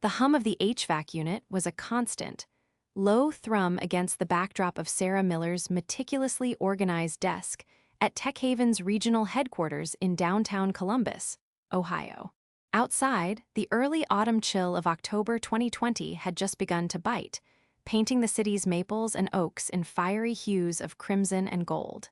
The hum of the HVAC unit was a constant, low thrum against the backdrop of Sarah Miller's meticulously organized desk at Tech Haven's regional headquarters in downtown Columbus, Ohio. Outside, the early autumn chill of October 2020 had just begun to bite, painting the city's maples and oaks in fiery hues of crimson and gold.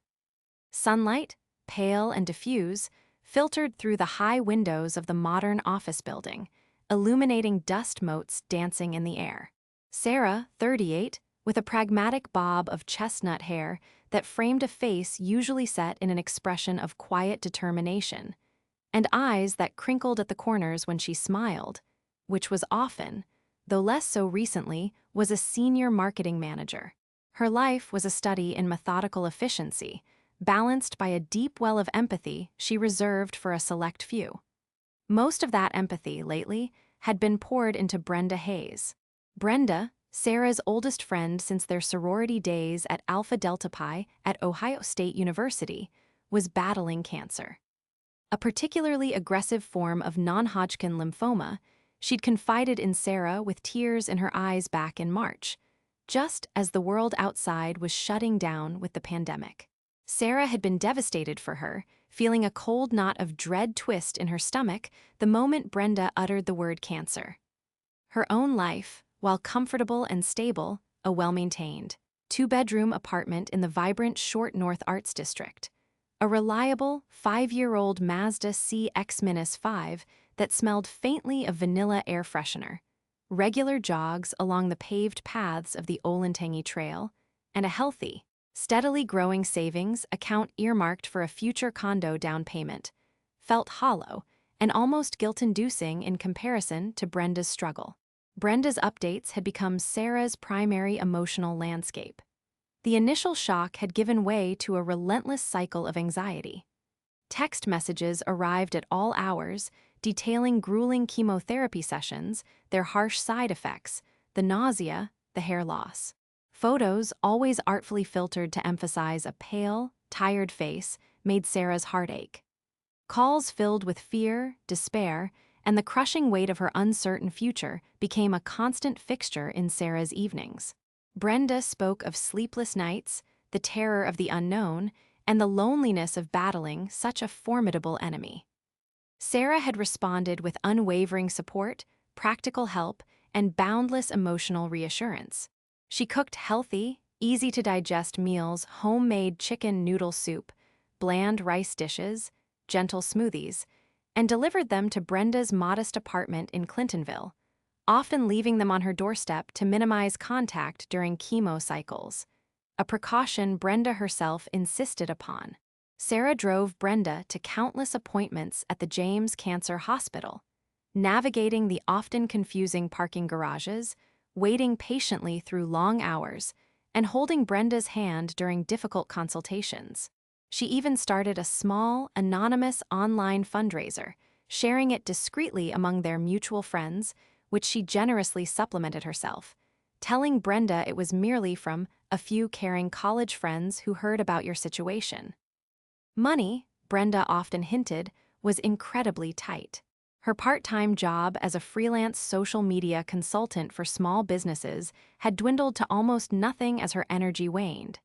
Sunlight, pale and diffuse, filtered through the high windows of the modern office building, illuminating dust motes dancing in the air. Sarah, 38, with a pragmatic bob of chestnut hair that framed a face usually set in an expression of quiet determination, and eyes that crinkled at the corners when she smiled, which was often, though less so recently, was a senior marketing manager. Her life was a study in methodical efficiency, balanced by a deep well of empathy she reserved for a select few. Most of that empathy, lately, had been poured into Brenda Hayes. Brenda, Sarah's oldest friend since their sorority days at Alpha Delta Pi at Ohio State University, was battling cancer. A particularly aggressive form of non-Hodgkin lymphoma, she'd confided in Sarah with tears in her eyes back in March, just as the world outside was shutting down with the pandemic. Sarah had been devastated for her, feeling a cold knot of dread twist in her stomach the moment Brenda uttered the word cancer. Her own life, while comfortable and stable, a well-maintained, two-bedroom apartment in the vibrant Short North Arts District, a reliable 5-year-old Mazda CX-5 that smelled faintly of vanilla air freshener, regular jogs along the paved paths of the Olentangy Trail, and a healthy, steadily growing savings account earmarked for a future condo down payment, felt hollow and almost guilt-inducing in comparison to Brenda's struggle. Brenda's updates had become Sarah's primary emotional landscape. The initial shock had given way to a relentless cycle of anxiety. Text messages arrived at all hours, detailing grueling chemotherapy sessions, their harsh side effects, the nausea, the hair loss. Photos, always artfully filtered to emphasize a pale, tired face, made Sarah's heart ache. Calls filled with fear, despair, and the crushing weight of her uncertain future became a constant fixture in Sarah's evenings. Brenda spoke of sleepless nights, the terror of the unknown, and the loneliness of battling such a formidable enemy. Sarah had responded with unwavering support, practical help, and boundless emotional reassurance. She cooked healthy, easy-to-digest meals, homemade chicken noodle soup, bland rice dishes, gentle smoothies, and delivered them to Brenda's modest apartment in Clintonville, often leaving them on her doorstep to minimize contact during chemo cycles, a precaution Brenda herself insisted upon. Sarah drove Brenda to countless appointments at the James Cancer Hospital, navigating the often confusing parking garages, waiting patiently through long hours, and holding Brenda's hand during difficult consultations. She even started a small, anonymous online fundraiser, sharing it discreetly among their mutual friends, which she generously supplemented herself, telling Brenda it was merely from a few caring college friends who heard about your situation. Money, Brenda often hinted, was incredibly tight. Her part-time job as a freelance social media consultant for small businesses had dwindled to almost nothing as her energy waned.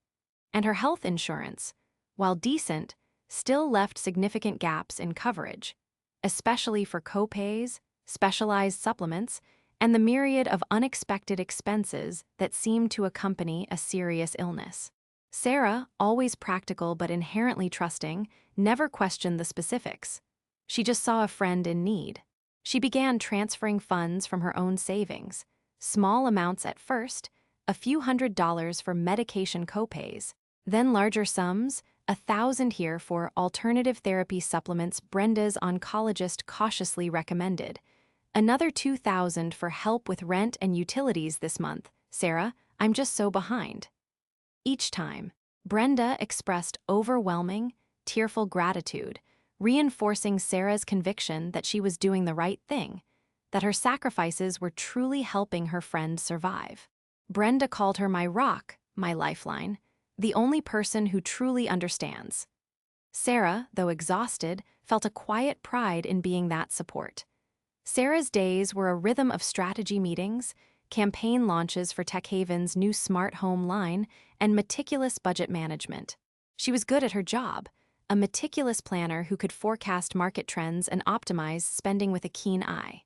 And her health insurance, while decent, still left significant gaps in coverage, especially for copays, specialized supplements, and the myriad of unexpected expenses that seemed to accompany a serious illness. Sarah, always practical but inherently trusting, never questioned the specifics. She just saw a friend in need. She began transferring funds from her own savings, small amounts at first, a few $100s for medication copays, then larger sums, 1,000 here for alternative therapy supplements Brenda's oncologist cautiously recommended, another 2,000 for help with rent and utilities this month. Sarah, I'm just so behind. Each time, Brenda expressed overwhelming, tearful gratitude, reinforcing Sarah's conviction that she was doing the right thing, that her sacrifices were truly helping her friend survive. Brenda called her my rock, my lifeline, the only person who truly understands. Sarah, though exhausted, felt a quiet pride in being that support. Sarah's days were a rhythm of strategy meetings, campaign launches for Tech Haven's new smart home line, and meticulous budget management. She was good at her job, a meticulous planner who could forecast market trends and optimize spending with a keen eye.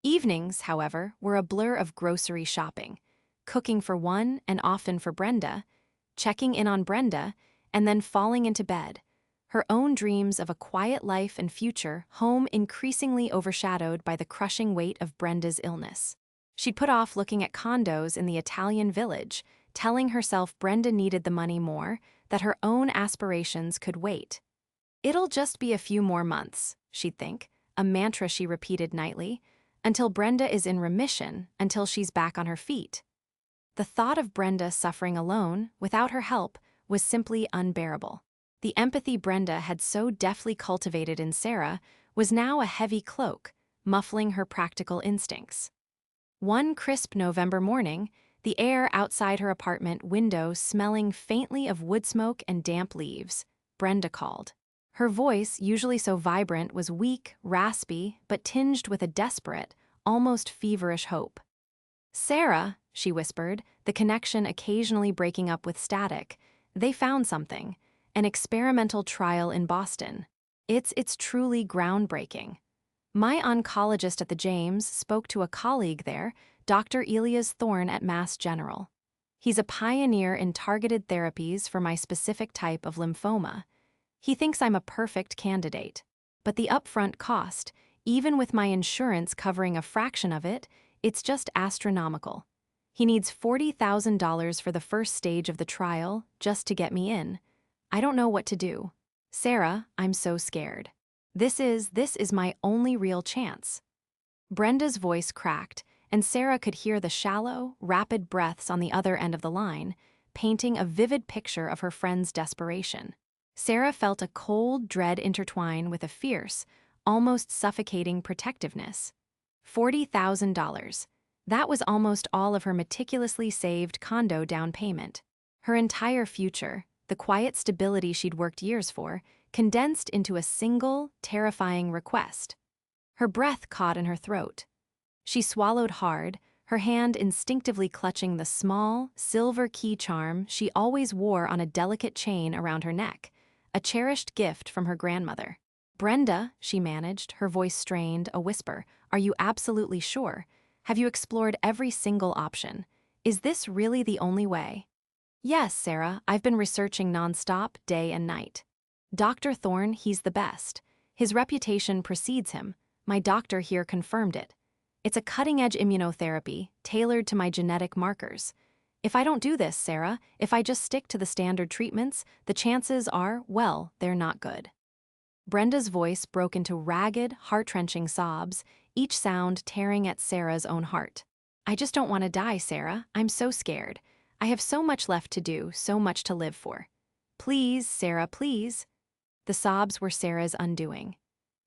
Evenings, however, were a blur of grocery shopping, cooking for one and often for Brenda, checking in on Brenda, and then falling into bed, her own dreams of a quiet life and future home increasingly overshadowed by the crushing weight of Brenda's illness. She'd put off looking at condos in the Italian village, telling herself Brenda needed the money more, that her own aspirations could wait. It'll just be a few more months, she'd think, a mantra she repeated nightly, until Brenda is in remission, until she's back on her feet. The thought of Brenda suffering alone, without her help, was simply unbearable. The empathy Brenda had so deftly cultivated in Sarah was now a heavy cloak, muffling her practical instincts. One crisp November morning, the air outside her apartment window smelling faintly of wood smoke and damp leaves, Brenda called. Her voice, usually so vibrant, was weak, raspy, but tinged with a desperate, almost feverish hope. "Sarah," she whispered, the connection occasionally breaking up with static, "they found something. An experimental trial in Boston. It's truly groundbreaking. My oncologist at the James spoke to a colleague there, Dr. Elias Thorne at Mass General. He's a pioneer in targeted therapies for my specific type of lymphoma. He thinks I'm a perfect candidate. But the upfront cost, even with my insurance covering a fraction of it, it's just astronomical. He needs $40,000 for the first stage of the trial just to get me in. I don't know what to do. Sarah, I'm so scared. This is my only real chance." Brenda's voice cracked, and Sarah could hear the shallow, rapid breaths on the other end of the line, painting a vivid picture of her friend's desperation. Sarah felt a cold dread intertwine with a fierce, almost suffocating protectiveness. $40,000. That was almost all of her meticulously saved condo down payment. Her entire future, the quiet stability she'd worked years for, condensed into a single, terrifying request. Her breath caught in her throat. She swallowed hard, her hand instinctively clutching the small, silver key charm she always wore on a delicate chain around her neck, a cherished gift from her grandmother. "Brenda," she managed, her voice strained, a whisper, "are you absolutely sure? Have you explored every single option? Is this really the only way?" "Yes, Sarah, I've been researching nonstop, day and night. Dr. Thorne, he's the best. His reputation precedes him. My doctor here confirmed it. It's a cutting-edge immunotherapy, tailored to my genetic markers. If I don't do this, Sarah, if I just stick to the standard treatments, the chances are, well, they're not good." Brenda's voice broke into ragged, heart-wrenching sobs, each sound tearing at Sarah's own heart. "I just don't want to die, Sarah. I'm so scared. I have so much left to do, so much to live for. Please, Sarah, please." The sobs were Sarah's undoing.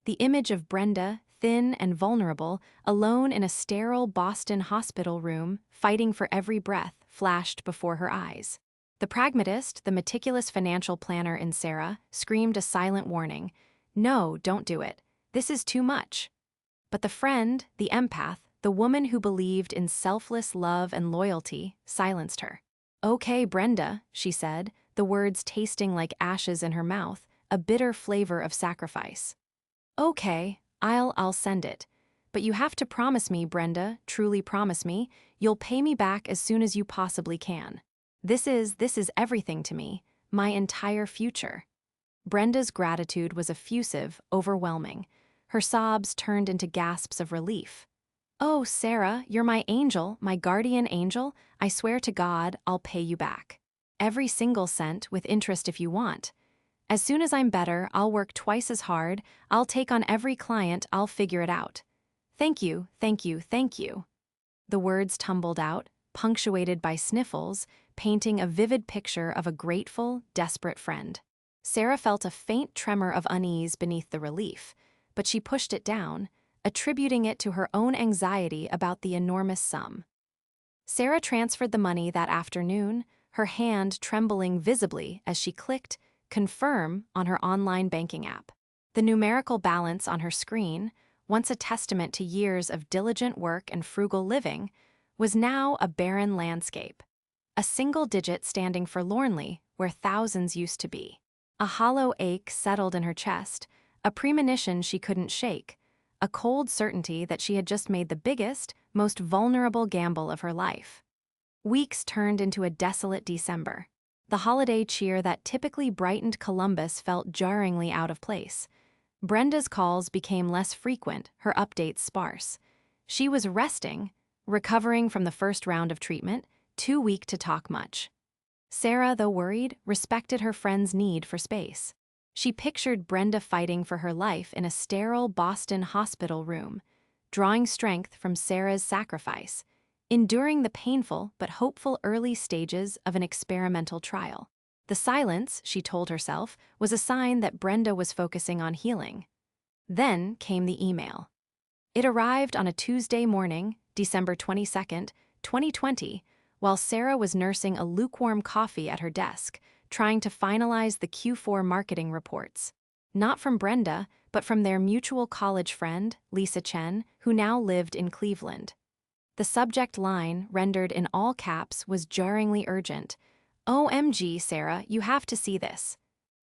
The image of Brenda, thin and vulnerable, alone in a sterile Boston hospital room, fighting for every breath, flashed before her eyes. The pragmatist, the meticulous financial planner in Sarah, screamed a silent warning. "No, don't do it. This is too much." But the friend, the empath, the woman who believed in selfless love and loyalty, silenced her. "Okay, Brenda," she said, the words tasting like ashes in her mouth, a bitter flavor of sacrifice. "Okay, I'll send it. But you have to promise me, Brenda, truly promise me, you'll pay me back as soon as you possibly can. This is everything to me, my entire future." Brenda's gratitude was effusive, overwhelming. Her sobs turned into gasps of relief. "Oh, Sarah, you're my angel, my guardian angel. I swear to God, I'll pay you back. Every single cent, with interest if you want. As soon as I'm better, I'll work twice as hard, I'll take on every client, I'll figure it out. Thank you, thank you, thank you." The words tumbled out, punctuated by sniffles, painting a vivid picture of a grateful, desperate friend. Sarah felt a faint tremor of unease beneath the relief, but she pushed it down, attributing it to her own anxiety about the enormous sum. Sarah transferred the money that afternoon, her hand trembling visibly as she clicked "Confirm" on her online banking app. The numerical balance on her screen, once a testament to years of diligent work and frugal living, was now a barren landscape. A single digit standing forlornly where thousands used to be. A hollow ache settled in her chest, a premonition she couldn't shake, a cold certainty that she had just made the biggest, most vulnerable gamble of her life. Weeks turned into a desolate December. The holiday cheer that typically brightened Columbus felt jarringly out of place. Brenda's calls became less frequent, her updates sparse. She was resting, recovering from the first round of treatment, too weak to talk much. Sarah, though worried, respected her friend's need for space. She pictured Brenda fighting for her life in a sterile Boston hospital room, drawing strength from Sarah's sacrifice, enduring the painful but hopeful early stages of an experimental trial. The silence, she told herself, was a sign that Brenda was focusing on healing. Then came the email. It arrived on a Tuesday morning, December 22nd, 2020, while Sarah was nursing a lukewarm coffee at her desk, trying to finalize the Q4 marketing reports. Not from Brenda, but from their mutual college friend, Lisa Chen, who now lived in Cleveland. The subject line, rendered in all caps, was jarringly urgent. "OMG, Sarah, you have to see this."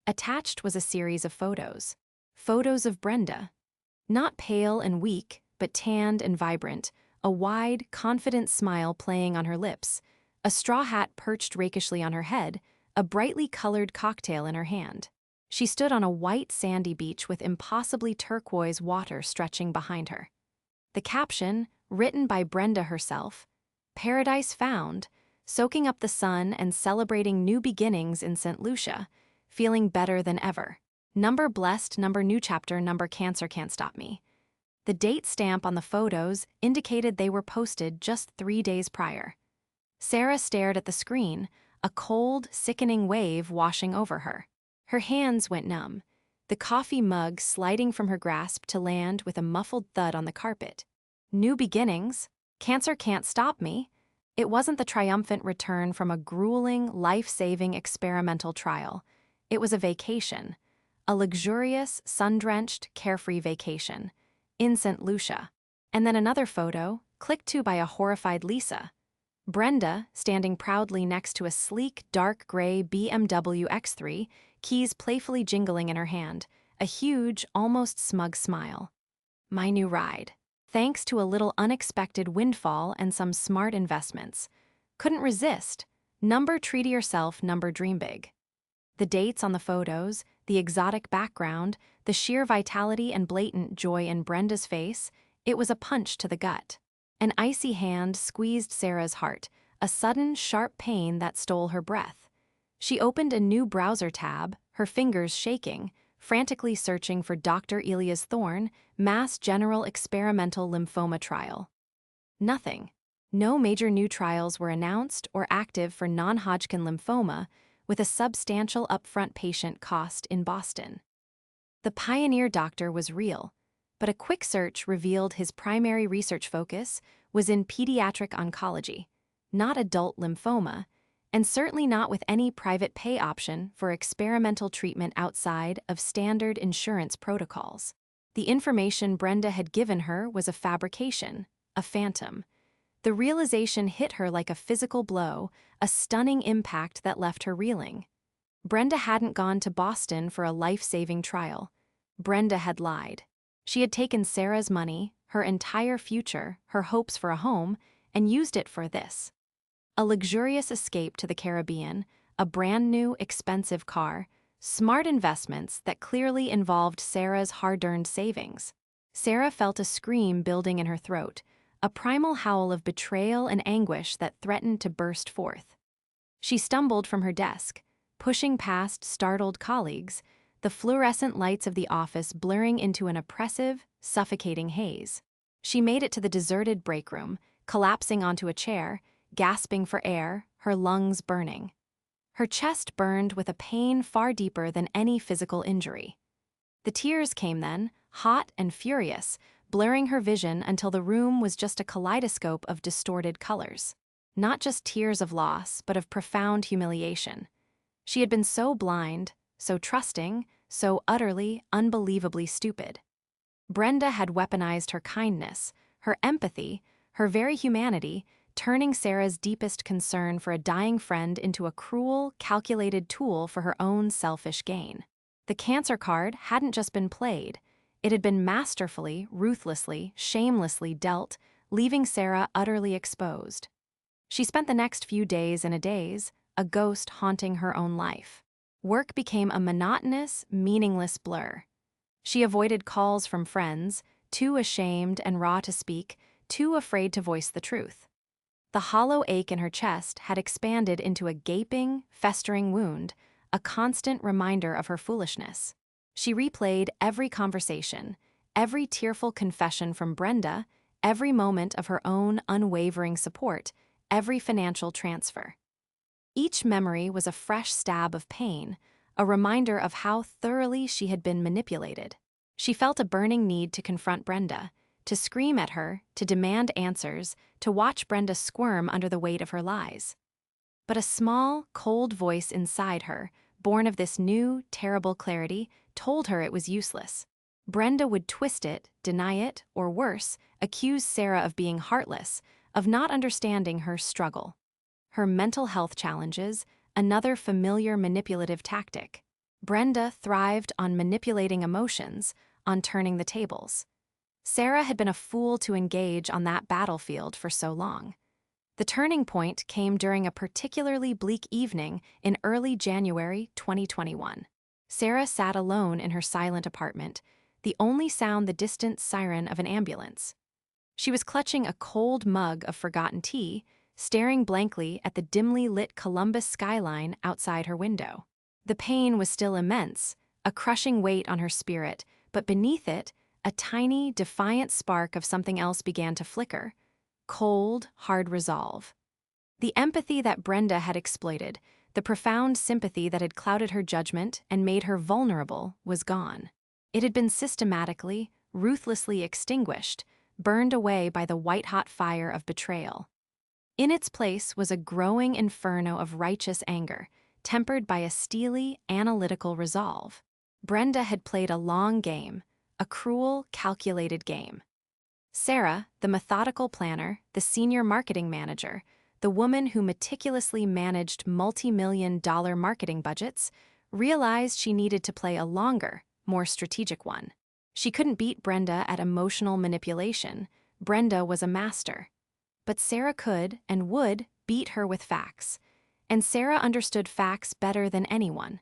Attached was a series of photos. Photos of Brenda. Not pale and weak, but tanned and vibrant, a wide, confident smile playing on her lips, a straw hat perched rakishly on her head, a brightly colored cocktail in her hand. She stood on a white sandy beach with impossibly turquoise water stretching behind her. The caption, written by Brenda herself, "Paradise found, soaking up the sun and celebrating new beginnings in St. Lucia, feeling better than ever. Number blessed, number new chapter, number cancer can't stop me." The date stamp on the photos indicated they were posted just 3 days prior. Sarah stared at the screen, a cold, sickening wave washing over her. Her hands went numb, the coffee mug sliding from her grasp to land with a muffled thud on the carpet. New beginnings? Cancer can't stop me. It wasn't the triumphant return from a grueling, life-saving experimental trial. It was a vacation. A luxurious, sun-drenched, carefree vacation. In St. Lucia. And then another photo, clicked to by a horrified Lisa. Brenda, standing proudly next to a sleek, dark gray BMW X3, keys playfully jingling in her hand, a huge, almost smug smile. My new ride. Thanks to a little unexpected windfall and some smart investments. Couldn't resist. Number treat yourself, number dream big. The dates on the photos, the exotic background, the sheer vitality and blatant joy in Brenda's face, it was a punch to the gut. An icy hand squeezed Sarah's heart, a sudden, sharp pain that stole her breath. She opened a new browser tab, her fingers shaking, frantically searching for Dr. Elias Thorne, Mass General Experimental Lymphoma Trial. Nothing. No major new trials were announced or active for non-Hodgkin lymphoma, with a substantial upfront patient cost in Boston. The pioneer doctor was real, but a quick search revealed his primary research focus was in pediatric oncology, not adult lymphoma, and certainly not with any private pay option for experimental treatment outside of standard insurance protocols. The information Brenda had given her was a fabrication, a phantom. The realization hit her like a physical blow, a stunning impact that left her reeling. Brenda hadn't gone to Boston for a life-saving trial. Brenda had lied. She had taken Sarah's money, her entire future, her hopes for a home, and used it for this. A luxurious escape to the Caribbean, a brand new, expensive car, smart investments that clearly involved Sarah's hard-earned savings. Sarah felt a scream building in her throat, a primal howl of betrayal and anguish that threatened to burst forth. She stumbled from her desk, pushing past startled colleagues, the fluorescent lights of the office blurring into an oppressive, suffocating haze. She made it to the deserted break room, collapsing onto a chair, gasping for air, her lungs burning. Her chest burned with a pain far deeper than any physical injury. The tears came then, hot and furious, blurring her vision until the room was just a kaleidoscope of distorted colors. Not just tears of loss, but of profound humiliation. She had been so blind, so trusting, so utterly, unbelievably stupid. Brenda had weaponized her kindness, her empathy, her very humanity, turning Sarah's deepest concern for a dying friend into a cruel, calculated tool for her own selfish gain. The cancer card hadn't just been played. It had been masterfully, ruthlessly, shamelessly dealt, leaving Sarah utterly exposed. She spent the next few days in a daze, a ghost haunting her own life. Work became a monotonous, meaningless blur. She avoided calls from friends, too ashamed and raw to speak, too afraid to voice the truth. The hollow ache in her chest had expanded into a gaping, festering wound, a constant reminder of her foolishness. She replayed every conversation, every tearful confession from Brenda, every moment of her own unwavering support, every financial transfer. Each memory was a fresh stab of pain, a reminder of how thoroughly she had been manipulated. She felt a burning need to confront Brenda, to scream at her, to demand answers, to watch Brenda squirm under the weight of her lies. But a small, cold voice inside her, born of this new, terrible clarity, told her it was useless. Brenda would twist it, deny it, or worse, accuse Sarah of being heartless, of not understanding her struggle. Her mental health challenges, another familiar manipulative tactic. Brenda thrived on manipulating emotions, on turning the tables. Sarah had been a fool to engage on that battlefield for so long. The turning point came during a particularly bleak evening in early January 2021. Sarah sat alone in her silent apartment, the only sound the distant siren of an ambulance. She was clutching a cold mug of forgotten tea, staring blankly at the dimly lit Columbus skyline outside her window. The pain was still immense, a crushing weight on her spirit, but beneath it, a tiny, defiant spark of something else began to flicker. Cold, hard resolve. The empathy that Brenda had exploited, the profound sympathy that had clouded her judgment and made her vulnerable, was gone. It had been systematically, ruthlessly extinguished, burned away by the white-hot fire of betrayal. In its place was a growing inferno of righteous anger, tempered by a steely, analytical resolve. Brenda had played a long game, a cruel, calculated game. Sarah, the methodical planner, the senior marketing manager, the woman who meticulously managed multi-million-dollar marketing budgets, realized she needed to play a longer, more strategic one. She couldn't beat Brenda at emotional manipulation. Brenda was a master. But Sarah could and would beat her with facts. And Sarah understood facts better than anyone.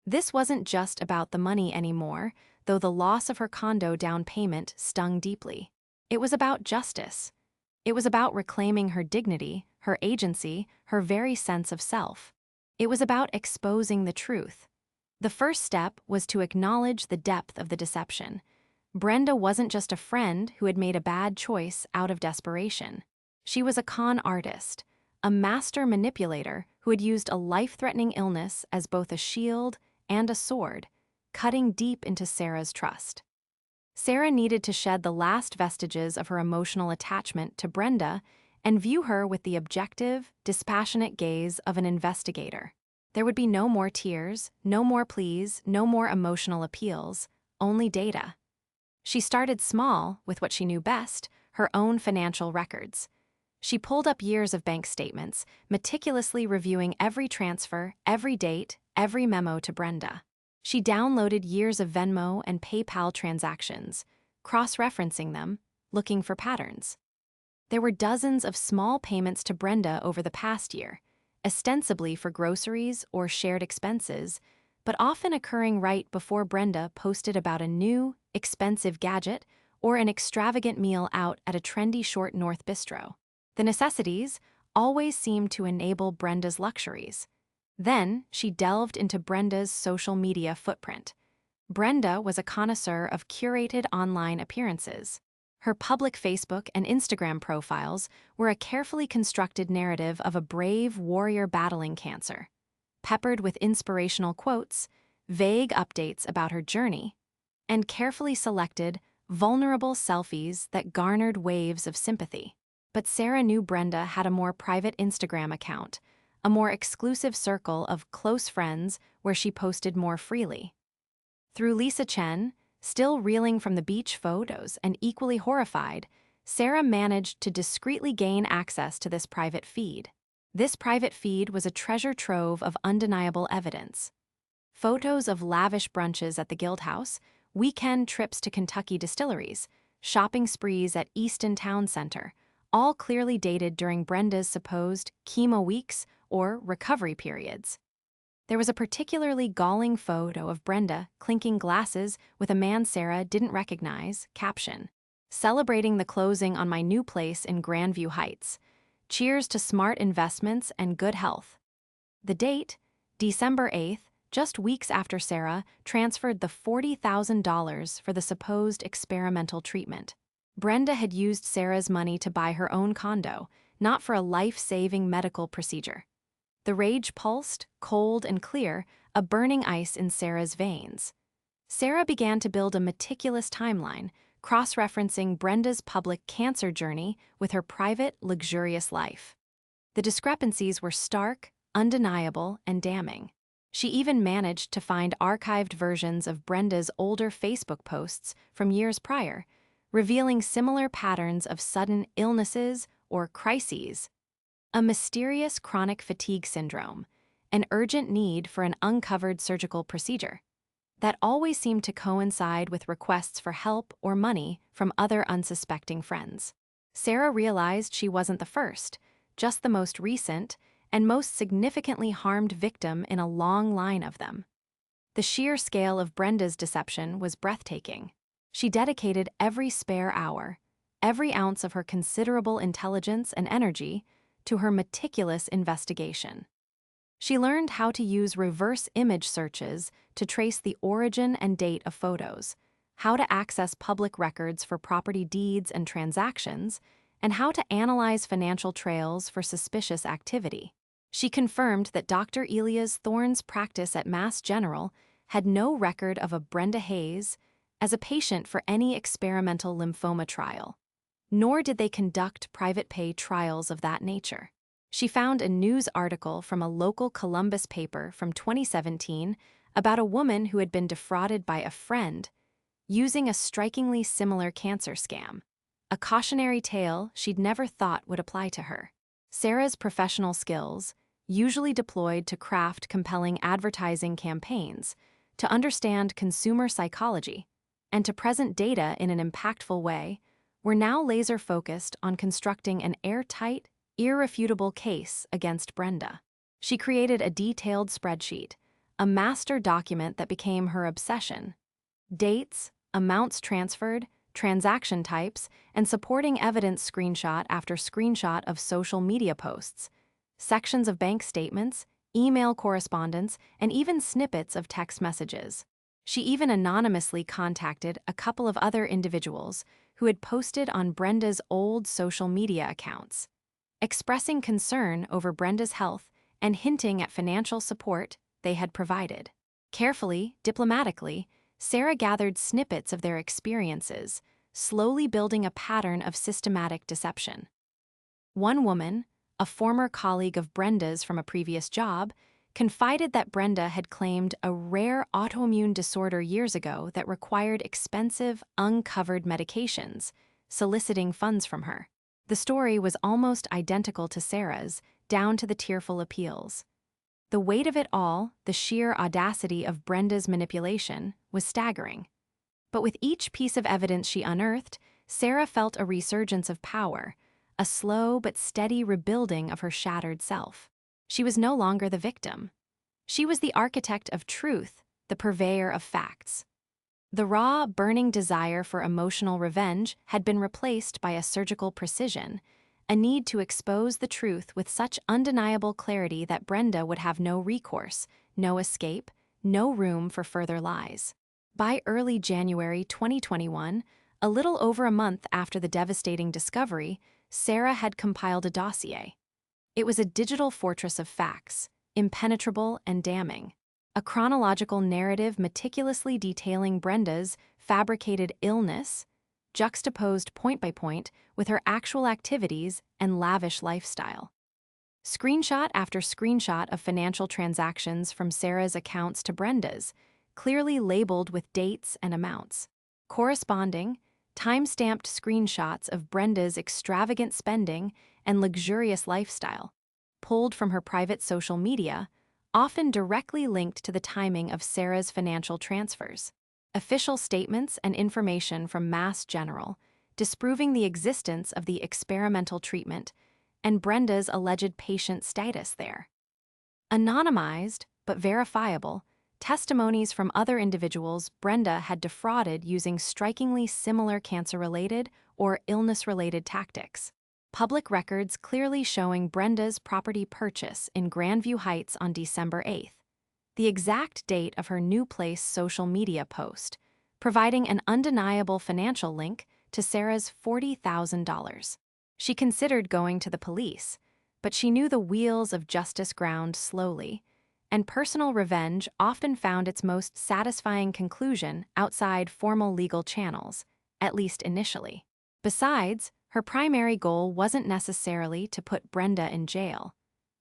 This wasn't just about the money anymore, though the loss of her condo down payment stung deeply. It was about justice. It was about reclaiming her dignity, her agency, her very sense of self. It was about exposing the truth. The first step was to acknowledge the depth of the deception. Brenda wasn't just a friend who had made a bad choice out of desperation. She was a con artist, a master manipulator who had used a life-threatening illness as both a shield and a sword, cutting deep into Sarah's trust. Sarah needed to shed the last vestiges of her emotional attachment to Brenda and view her with the objective, dispassionate gaze of an investigator. There would be no more tears, no more pleas, no more emotional appeals, only data. She started small with what she knew best, her own financial records. She pulled up years of bank statements, meticulously reviewing every transfer, every date, every memo to Brenda. She downloaded years of Venmo and PayPal transactions, cross-referencing them, looking for patterns. There were dozens of small payments to Brenda over the past year, ostensibly for groceries or shared expenses, but often occurring right before Brenda posted about a new, expensive gadget or an extravagant meal out at a trendy short north bistro. The necessities always seemed to enable Brenda's luxuries. Then she delved into Brenda's social media footprint. Brenda was a connoisseur of curated online appearances. Her public Facebook and Instagram profiles were a carefully constructed narrative of a brave warrior battling cancer, peppered with inspirational quotes, vague updates about her journey, and carefully selected, vulnerable selfies that garnered waves of sympathy. But Sarah knew Brenda had a more private Instagram account, a more exclusive circle of close friends where she posted more freely. Through Lisa Chen, Still reeling from the beach photos and equally horrified, Sarah managed to discreetly gain access to this private feed. This private feed was a treasure trove of undeniable evidence. Photos of lavish brunches at the Guildhouse, weekend trips to Kentucky distilleries, shopping sprees at Easton Town Center, all clearly dated during Brenda's supposed chemo weeks or recovery periods. There was a particularly galling photo of Brenda clinking glasses with a man Sarah didn't recognize, caption, "Celebrating the closing on my new place in Grandview Heights. Cheers to smart investments and good health." The date, December 8th, just weeks after Sarah transferred the $40,000 for the supposed experimental treatment. Brenda had used Sarah's money to buy her own condo, not for a life-saving medical procedure. The rage pulsed, cold and clear, a burning ice in Sarah's veins. Sarah began to build a meticulous timeline, cross-referencing Brenda's public cancer journey with her private, luxurious life. The discrepancies were stark, undeniable, and damning. She even managed to find archived versions of Brenda's older Facebook posts from years prior, revealing similar patterns of sudden illnesses or crises. A mysterious chronic fatigue syndrome, an urgent need for an uncovered surgical procedure, that always seemed to coincide with requests for help or money from other unsuspecting friends. Sarah realized she wasn't the first, just the most recent and most significantly harmed victim in a long line of them. The sheer scale of Brenda's deception was breathtaking. She dedicated every spare hour, every ounce of her considerable intelligence and energy to her meticulous investigation. She learned how to use reverse image searches to trace the origin and date of photos, how to access public records for property deeds and transactions, and how to analyze financial trails for suspicious activity. She confirmed that Dr. Elias Thorne's practice at Mass General had no record of a Brenda Hayes as a patient for any experimental lymphoma trial, nor did they conduct private pay trials of that nature. She found a news article from a local Columbus paper from 2017 about a woman who had been defrauded by a friend using a strikingly similar cancer scam, a cautionary tale she'd never thought would apply to her. Sarah's professional skills, usually deployed to craft compelling advertising campaigns, to understand consumer psychology, and to present data in an impactful way, were now laser-focused on constructing an airtight, irrefutable case against Brenda. She created a detailed spreadsheet, a master document that became her obsession. Dates, amounts transferred, transaction types, and supporting evidence screenshot after screenshot of social media posts, sections of bank statements, email correspondence, and even snippets of text messages. She even anonymously contacted a couple of other individuals who had posted on Brenda's old social media accounts, expressing concern over Brenda's health and hinting at financial support they had provided. Carefully, diplomatically, Sarah gathered snippets of their experiences, slowly building a pattern of systematic deception. One woman, a former colleague of Brenda's from a previous job, confided that Brenda had claimed a rare autoimmune disorder years ago that required expensive, uncovered medications, soliciting funds from her. The story was almost identical to Sarah's, down to the tearful appeals. The weight of it all, the sheer audacity of Brenda's manipulation, was staggering. But with each piece of evidence she unearthed, Sarah felt a resurgence of power, a slow but steady rebuilding of her shattered self. She was no longer the victim. She was the architect of truth, the purveyor of facts. The raw, burning desire for emotional revenge had been replaced by a surgical precision, a need to expose the truth with such undeniable clarity that Brenda would have no recourse, no escape, no room for further lies. By early January 2021, a little over a month after the devastating discovery, Sarah had compiled a dossier. It was a digital fortress of facts, impenetrable and damning. A chronological narrative meticulously detailing Brenda's fabricated illness, juxtaposed point by point with her actual activities and lavish lifestyle. Screenshot after screenshot of financial transactions from Sarah's accounts to Brenda's, clearly labeled with dates and amounts. Corresponding, time-stamped screenshots of Brenda's extravagant spending and luxurious lifestyle, pulled from her private social media, often directly linked to the timing of Sarah's financial transfers. Official statements and information from Mass General disproving the existence of the experimental treatment and Brenda's alleged patient status there. Anonymized, but verifiable, testimonies from other individuals Brenda had defrauded using strikingly similar cancer-related or illness-related tactics. Public records clearly showing Brenda's property purchase in Grandview Heights on December 8th, the exact date of her new place social media post, providing an undeniable financial link to Sarah's $40,000. She considered going to the police, but she knew the wheels of justice ground slowly, and personal revenge often found its most satisfying conclusion outside formal legal channels, at least initially. Besides, her primary goal wasn't necessarily to put Brenda in jail,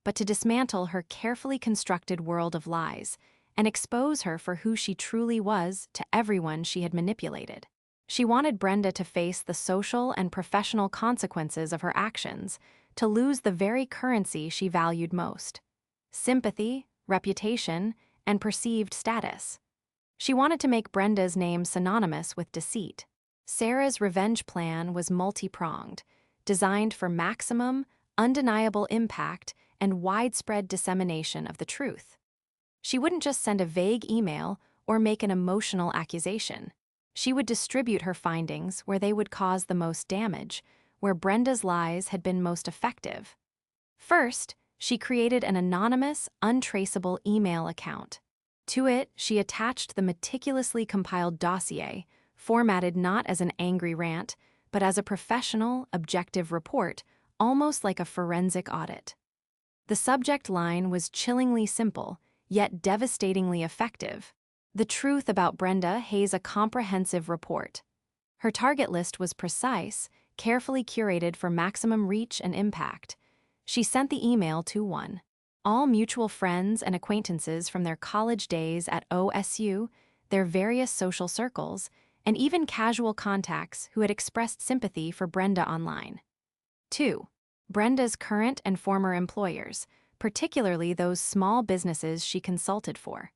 but to dismantle her carefully constructed world of lies and expose her for who she truly was to everyone she had manipulated. She wanted Brenda to face the social and professional consequences of her actions, to lose the very currency she valued most: sympathy, reputation, and perceived status. She wanted to make Brenda's name synonymous with deceit. Sarah's revenge plan was multi-pronged, designed for maximum, undeniable impact and widespread dissemination of the truth. She wouldn't just send a vague email or make an emotional accusation. She would distribute her findings where they would cause the most damage, where Brenda's lies had been most effective. First, she created an anonymous, untraceable email account. To it, she attached the meticulously compiled dossier, formatted not as an angry rant, but as a professional, objective report, almost like a forensic audit. The subject line was chillingly simple, yet devastatingly effective. The truth about Brenda Hayes, a comprehensive report. Her target list was precise, carefully curated for maximum reach and impact. She sent the email to 1. All mutual friends and acquaintances from their college days at OSU, their various social circles, and even casual contacts who had expressed sympathy for Brenda online. 2. Brenda's current and former employers, particularly those small businesses she consulted for.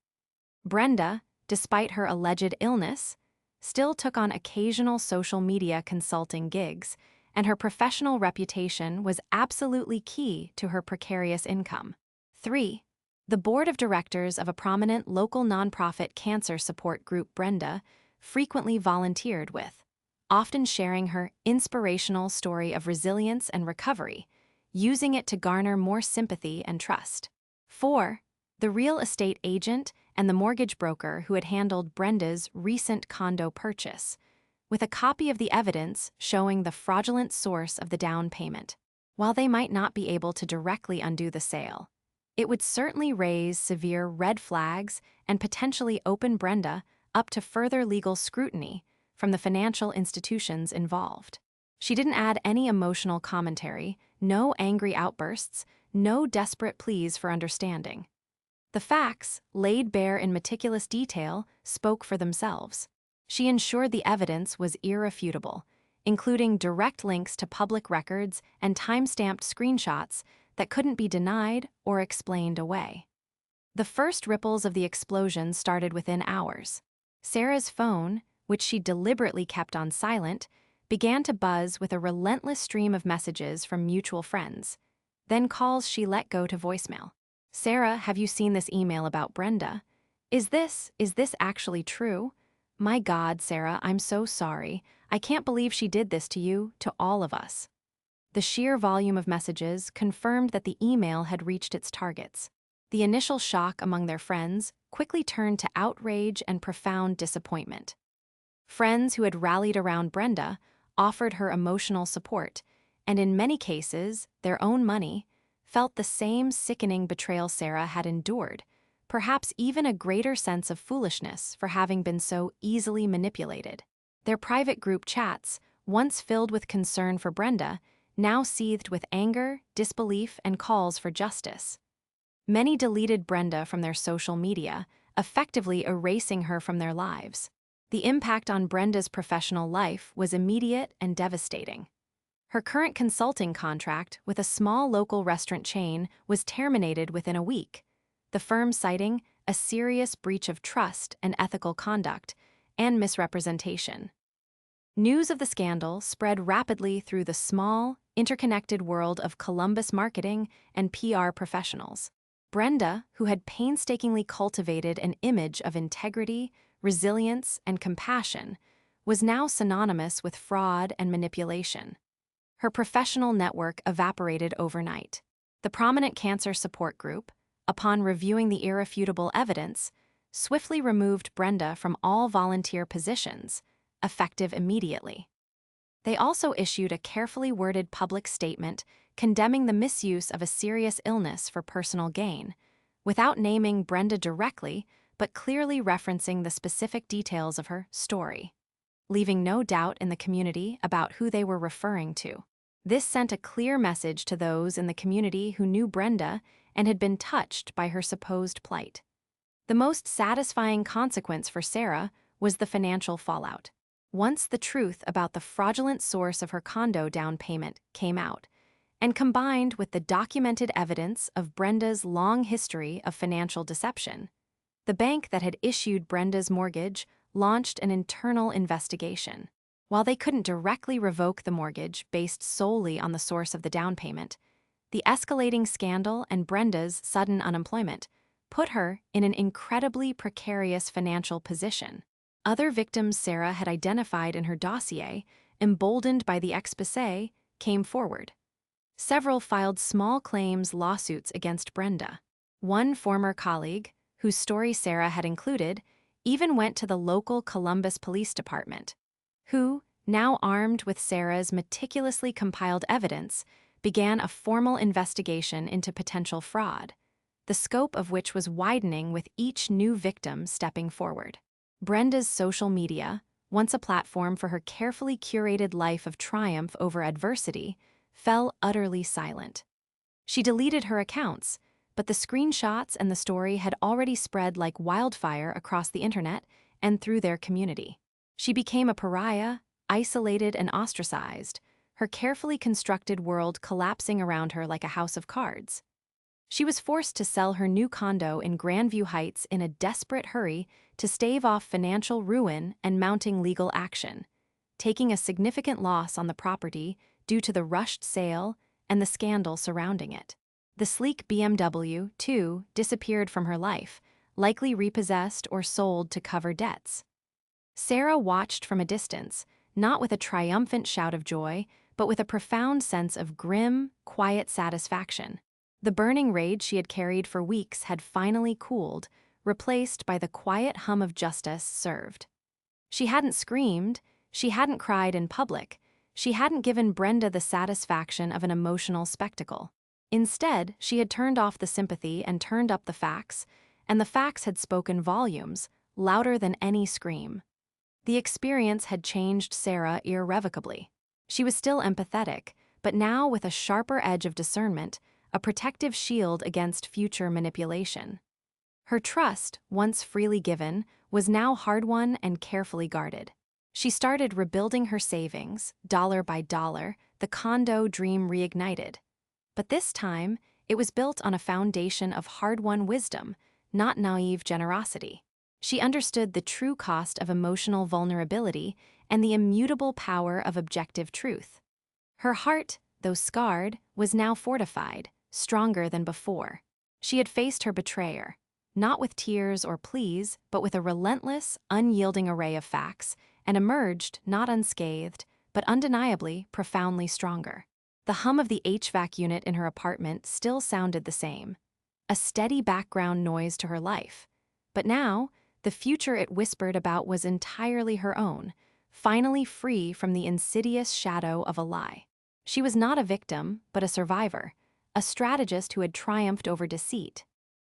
Brenda, despite her alleged illness, still took on occasional social media consulting gigs, and her professional reputation was absolutely key to her precarious income. 3. The board of directors of a prominent local nonprofit cancer support group Brenda frequently volunteered with, often sharing her inspirational story of resilience and recovery, using it to garner more sympathy and trust. 4. The real estate agent and the mortgage broker who had handled Brenda's recent condo purchase, with a copy of the evidence showing the fraudulent source of the down payment. While they might not be able to directly undo the sale, it would certainly raise severe red flags and potentially open Brenda up to further legal scrutiny from the financial institutions involved. She didn't add any emotional commentary, no angry outbursts, no desperate pleas for understanding. The facts, laid bare in meticulous detail, spoke for themselves. She ensured the evidence was irrefutable, including direct links to public records and time-stamped screenshots that couldn't be denied or explained away. The first ripples of the explosion started within hours. Sarah's phone, which she deliberately kept on silent, began to buzz with a relentless stream of messages from mutual friends, then calls she let go to voicemail. "Sarah, have you seen this email about Brenda? Is this actually true? My God, Sarah, I'm so sorry. I can't believe she did this to you, to all of us." The sheer volume of messages confirmed that the email had reached its targets. The initial shock among their friends quickly turned to outrage and profound disappointment. Friends who had rallied around Brenda offered her emotional support, and in many cases, their own money, felt the same sickening betrayal Sarah had endured, perhaps even a greater sense of foolishness for having been so easily manipulated. Their private group chats, once filled with concern for Brenda, now seethed with anger, disbelief, and calls for justice. Many deleted Brenda from their social media, effectively erasing her from their lives. The impact on Brenda's professional life was immediate and devastating. Her current consulting contract with a small local restaurant chain was terminated within a week, the firm citing a serious breach of trust and ethical conduct and misrepresentation. News of the scandal spread rapidly through the small, interconnected world of Columbus marketing and PR professionals. Brenda, who had painstakingly cultivated an image of integrity, resilience, and compassion, was now synonymous with fraud and manipulation. Her professional network evaporated overnight. The prominent cancer support group, upon reviewing the irrefutable evidence, swiftly removed Brenda from all volunteer positions, effective immediately. They also issued a carefully worded public statement condemning the misuse of a serious illness for personal gain, without naming Brenda directly, but clearly referencing the specific details of her story, leaving no doubt in the community about who they were referring to. This sent a clear message to those in the community who knew Brenda and had been touched by her supposed plight. The most satisfying consequence for Sarah was the financial fallout. Once the truth about the fraudulent source of her condo down payment came out, and combined with the documented evidence of Brenda's long history of financial deception, the bank that had issued Brenda's mortgage launched an internal investigation. While they couldn't directly revoke the mortgage based solely on the source of the down payment, the escalating scandal and Brenda's sudden unemployment put her in an incredibly precarious financial position. Other victims Sarah had identified in her dossier, emboldened by the exposé, came forward. Several filed small claims lawsuits against Brenda. One former colleague, whose story Sarah had included, even went to the local Columbus Police Department, who, now armed with Sarah's meticulously compiled evidence, began a formal investigation into potential fraud, the scope of which was widening with each new victim stepping forward. Brenda's social media, once a platform for her carefully curated life of triumph over adversity, fell utterly silent. She deleted her accounts, but the screenshots and the story had already spread like wildfire across the internet and through their community. She became a pariah, isolated and ostracized, her carefully constructed world collapsing around her like a house of cards. She was forced to sell her new condo in Grandview Heights in a desperate hurry to stave off financial ruin and mounting legal action, taking a significant loss on the property due to the rushed sale and the scandal surrounding it. The sleek BMW, too, disappeared from her life, likely repossessed or sold to cover debts. Sarah watched from a distance, not with a triumphant shout of joy, but with a profound sense of grim, quiet satisfaction. The burning rage she had carried for weeks had finally cooled, replaced by the quiet hum of justice served. She hadn't screamed, she hadn't cried in public, she hadn't given Brenda the satisfaction of an emotional spectacle. Instead, she had turned off the sympathy and turned up the facts, and the facts had spoken volumes, louder than any scream. The experience had changed Sarah irrevocably. She was still empathetic, but now with a sharper edge of discernment, a protective shield against future manipulation. Her trust, once freely given, was now hard-won and carefully guarded. She started rebuilding her savings, dollar by dollar, the condo dream reignited. But this time, it was built on a foundation of hard-won wisdom, not naive generosity. She understood the true cost of emotional vulnerability and the immutable power of objective truth. Her heart, though scarred, was now fortified, stronger than before. She had faced her betrayer, not with tears or pleas, but with a relentless, unyielding array of facts, and emerged not unscathed, but undeniably profoundly stronger. The hum of the HVAC unit in her apartment still sounded the same, a steady background noise to her life. But now, the future it whispered about was entirely her own, finally free from the insidious shadow of a lie. She was not a victim, but a survivor, a strategist who had triumphed over deceit,